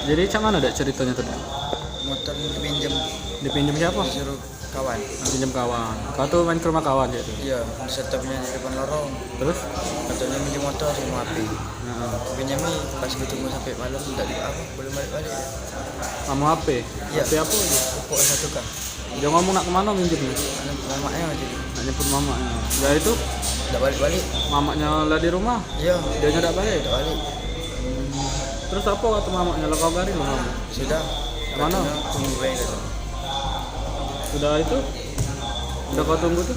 Jadi cak mana dek ceritanya tadi? Motor dipinjam, Dipinjam siapa? disuruh kawan. Pinjam kawan. Kau tuh main ke rumah kawan gitu. Iya, setupnya di depan lorong. Terus? Katanya minjem motor sama HP. Nah, Pinjami pas ketemu sampai malam tidak di apa, boleh balik-balik. kamu HP? Iya. HP apa? Pokok satu kan. Dia ngomong nak kemana minjemnya? Mamanya aja. Nak nyebut mamanya. Ya itu Tidak balik-balik. mamanya lah di rumah. Iya, Dia nggak balik. tidak balik. Terus apa kata mamanya? Lah kau garing mama. Sudah. Mana? Katanya tunggu baik kata. Sudah itu? Udah kau tunggu tuh?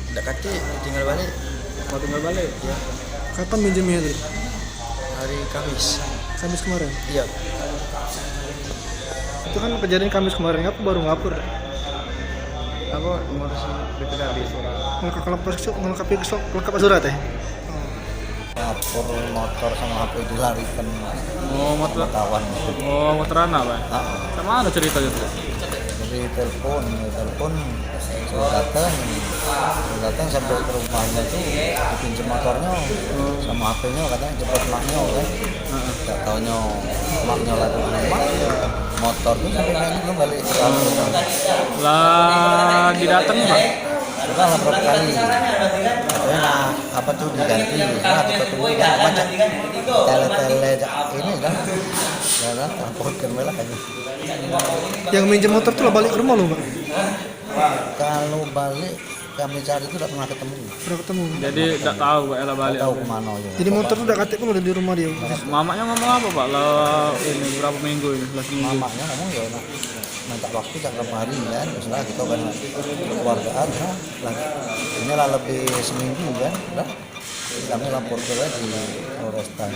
Tidak kati, tinggal balik. Kau tinggal balik. Iya, Kapan minjemnya tadi? hari Kamis. Kamis kemarin. Iya, Itu kan kejadian Kamis kemarin, aku baru ngapur. apa ngurus BPKB surat. Melengkapi kelengkapan surat ya? Lapor motor sama HP dilarikan Oh motor. kawan. Oh motor anak pak. Sama mana ceritanya tuh? Jadi telepon saya datang sampai ke rumahnya tuh dipinjam motornya sama HP-nya, katanya jemput maknya kan. Gak taunya maknya lagi rumah, motor tuh sampai kayaknya belum balik ke rumah. Lagi datang pak? Sudah lah berapa kali katanya nah, apa tuh diganti nah kita tunggu kan macam tele ini kan ya kan transportkan lah kayaknya. Yang minjem motor tuh lah balik ke rumah lo, Pak? Kalau balik kami cari itu tidak pernah ketemu. Pernah ketemu? Jadi tidak tahu pak Ella balik. Tahu kemana ya. Jadi motor tuh udah katik pun udah di rumah dia. Mamanya ngomong apa pak? Lah ini berapa minggu ini? Lah seminggu. Mamanya ngomong ya nak minta waktu cakap hari kan, misalnya kita kan keluargaan lah ini lah lebih seminggu kan, lah kami lapor ke di Polresta.